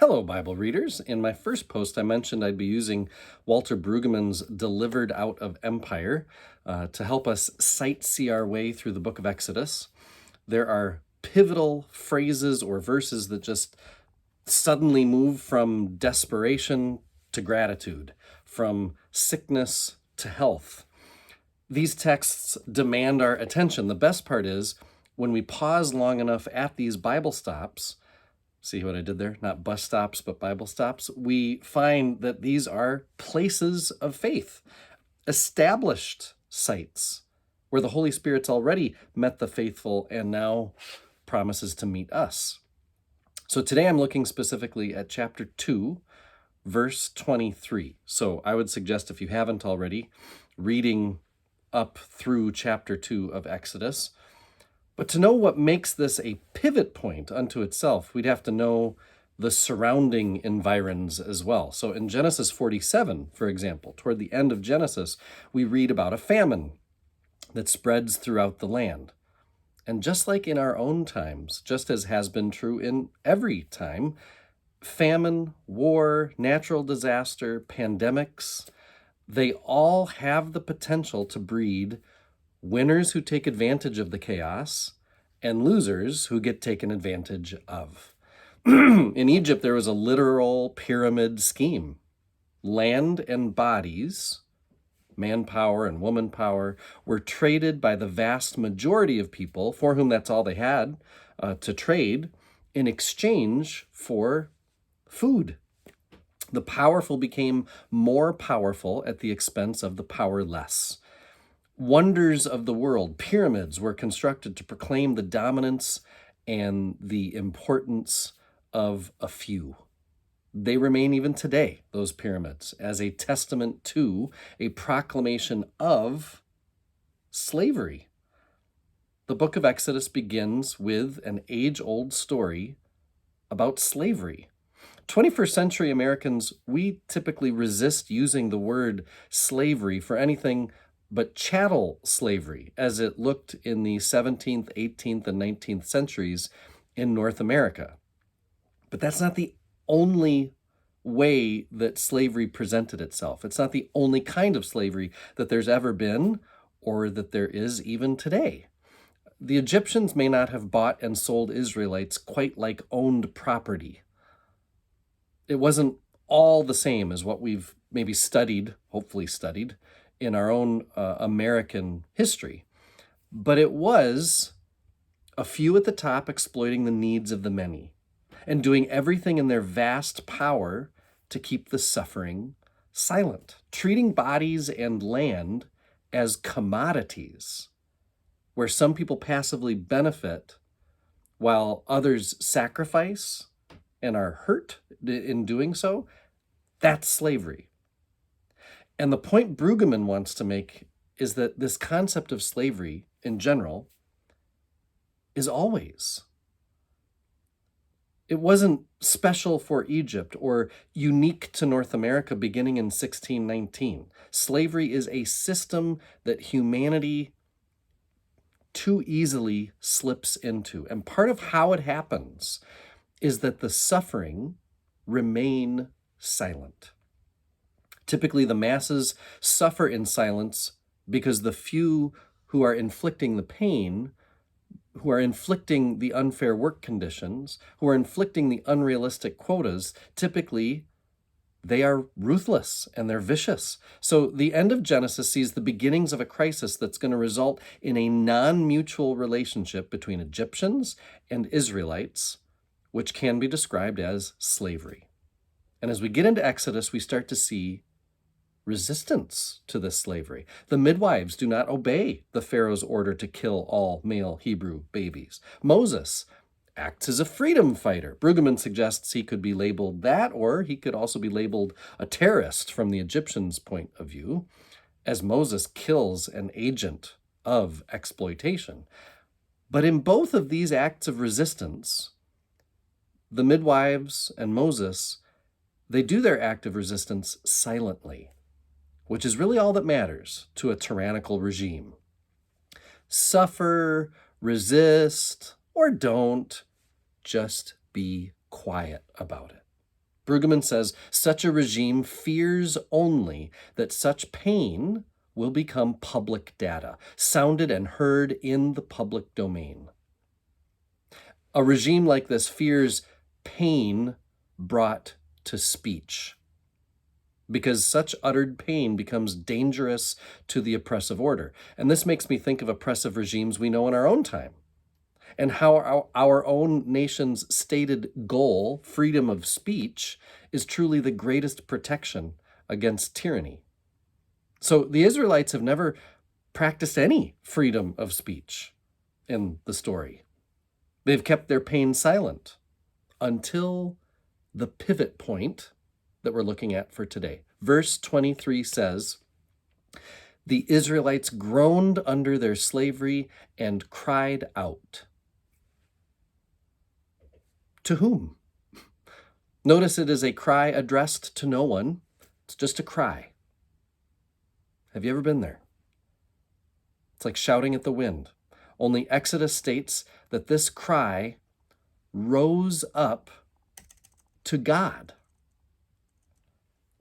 Hello, Bible readers. In my first post, I mentioned I'd be using Walter Brueggemann's Delivered Out of Empire to help us sightsee our way through the book of Exodus. There are pivotal phrases or verses that just suddenly move from desperation to gratitude, from sickness to health. These texts demand our attention. The best part is when we pause long enough at these Bible stops. See what I did there? Not bus stops, but Bible stops. We find that these are places of faith, established sites where the Holy Spirit's already met the faithful and now promises to meet us. So today I'm looking specifically at chapter 2, verse 23. So I would suggest, if you haven't already, reading up through chapter 2 of Exodus. But to know what makes this a pivot point unto itself, we'd have to know the surrounding environs as well. So in Genesis 47, for example, toward the end of Genesis, we read about a famine that spreads throughout the land. And just like in our own times, just as has been true in every time, famine, war, natural disaster, pandemics, they all have the potential to breed winners who take advantage of the chaos, and losers who get taken advantage of. In Egypt, there was a literal pyramid scheme. Land and bodies, manpower and woman power, were traded by the vast majority of people, for whom that's all they had to trade, in exchange for food. The powerful became more powerful at the expense of the powerless. Wonders of the world, pyramids, were constructed to proclaim the dominance and the importance of a few. They remain even today, those pyramids, as a testament to, a proclamation of slavery. The book of Exodus begins with an age-old story about slavery. 21st century Americans, we typically resist using the word slavery for anything but chattel slavery, as it looked in the 17th, 18th, and 19th centuries in North America. But that's not the only way that slavery presented itself. It's not the only kind of slavery that there's ever been or that there is even today. The Egyptians may not have bought and sold Israelites quite like owned property. It wasn't all the same as what we've maybe studied, hopefully studied, in our own American history. But it was a few at the top exploiting the needs of the many and doing everything in their vast power to keep the suffering silent, treating bodies and land as commodities, where some people passively benefit while others sacrifice and are hurt in doing so. That's slavery. And the point Brueggemann wants to make is that this concept of slavery in general is always. It wasn't special for Egypt or unique to North America beginning in 1619. Slavery is a system that humanity too easily slips into. And part of how it happens is that the suffering remain silent. Typically, the masses suffer in silence because the few who are inflicting the pain, who are inflicting the unfair work conditions, who are inflicting the unrealistic quotas, typically they are ruthless and they're vicious. So the end of Genesis sees the beginnings of a crisis that's going to result in a non-mutual relationship between Egyptians and Israelites, which can be described as slavery. And as we get into Exodus, we start to see resistance to this slavery. The midwives do not obey the Pharaoh's order to kill all male Hebrew babies. Moses acts as a freedom fighter. Brueggemann suggests he could be labeled that, or he could also be labeled a terrorist from the Egyptians' point of view, as Moses kills an agent of exploitation. But in both of these acts of resistance, the midwives and Moses, they do their act of resistance silently, which is really all that matters to a tyrannical regime. Suffer, resist, or don't, just be quiet about it. Brueggemann says, such a regime fears only that such pain will become public data, sounded and heard in the public domain. A regime like this fears pain brought to speech, because such uttered pain becomes dangerous to the oppressive order. And this makes me think of oppressive regimes we know in our own time, and how our own nation's stated goal, freedom of speech, is truly the greatest protection against tyranny. So the Israelites have never practiced any freedom of speech in the story. They've kept their pain silent until the pivot point that we're looking at for today. Verse 23 says, the Israelites groaned under their slavery and cried out. To whom? Notice it is a cry addressed to no one. It's just a cry. Have you ever been there? It's like shouting at the wind. Only Exodus states that this cry rose up to God.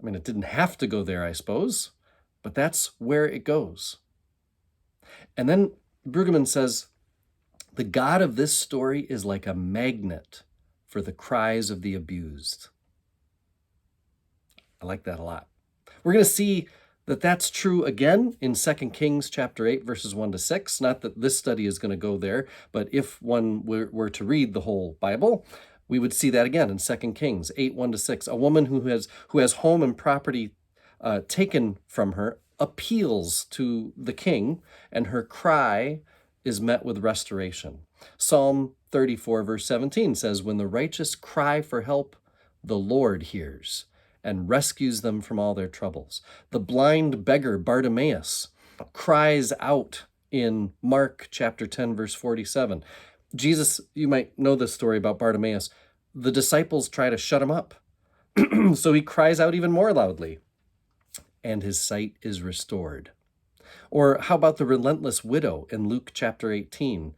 I mean, it didn't have to go there, I suppose, but that's where it goes. And then Brueggemann says, the God of this story is like a magnet for the cries of the abused. I like that a lot. We're going to see that that's true again in 2 Kings chapter 8, verses 1 to 6. Not that this study is going to go there, but if one were to read the whole Bible, we would see that again in 2 Kings 8, 1 to 6. A woman who has home and property taken from her appeals to the king, and her cry is met with restoration. Psalm 34, verse 17 says, when the righteous cry for help, the Lord hears and rescues them from all their troubles. The blind beggar Bartimaeus cries out in Mark chapter 10, verse 47. Jesus, you might know this story about Bartimaeus. The disciples try to shut him up. So he cries out even more loudly, and his sight is restored. Or how about the relentless widow in Luke chapter 18?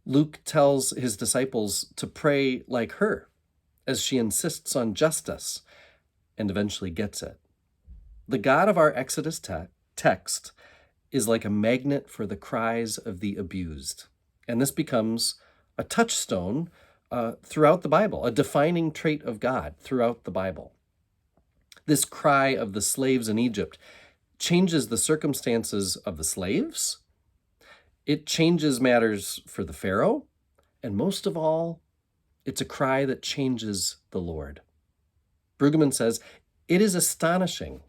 Luke tells his disciples to pray like her as she insists on justice and eventually gets it. The God of our Exodus text is like a magnet for the cries of the abused. And this becomes a touchstone throughout the Bible, a defining trait of God throughout the Bible. This cry of the slaves in Egypt changes the circumstances of the slaves. It changes matters for the Pharaoh. And most of all, it's a cry that changes the Lord. Brueggemann says, it is astonishing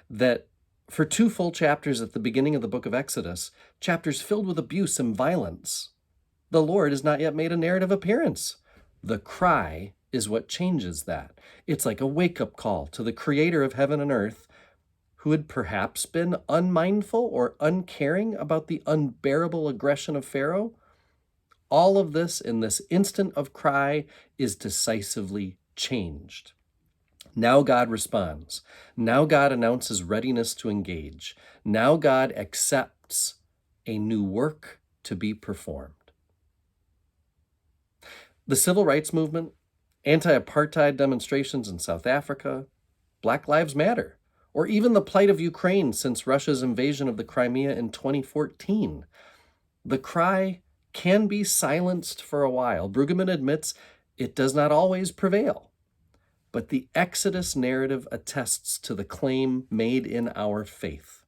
that for 2 full chapters at the beginning of the book of Exodus, chapters filled with abuse and violence, the Lord has not yet made a narrative appearance. The cry is what changes that. It's like a wake-up call to the creator of heaven and earth, who had perhaps been unmindful or uncaring about the unbearable aggression of Pharaoh. All of this in this instant of cry is decisively changed. Now God responds. Now God announces readiness to engage. Now God accepts a new work to be performed. The civil rights movement, anti-apartheid demonstrations in South Africa, Black Lives Matter, or even the plight of Ukraine since Russia's invasion of the Crimea in 2014. The cry can be silenced for a while. Brueggemann admits it does not always prevail. But the Exodus narrative attests to the claim made in our faith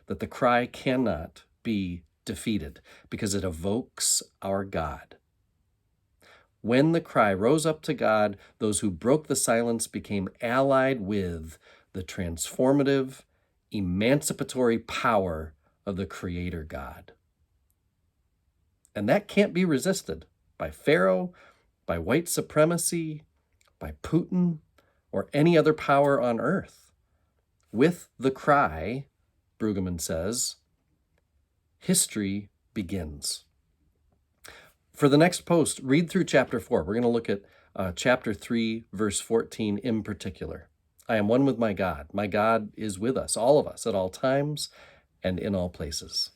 that the cry cannot be defeated because it evokes our God. When the cry rose up to God, those who broke the silence became allied with the transformative, emancipatory power of the Creator God. And that can't be resisted by Pharaoh, by white supremacy, by Putin, or any other power on earth. With the cry, Brueggemann says, history begins. For the next post, read through chapter 4. We're going to look at chapter 3, verse 14 in particular. I am one with my God. My God is with us, all of us, at all times and in all places.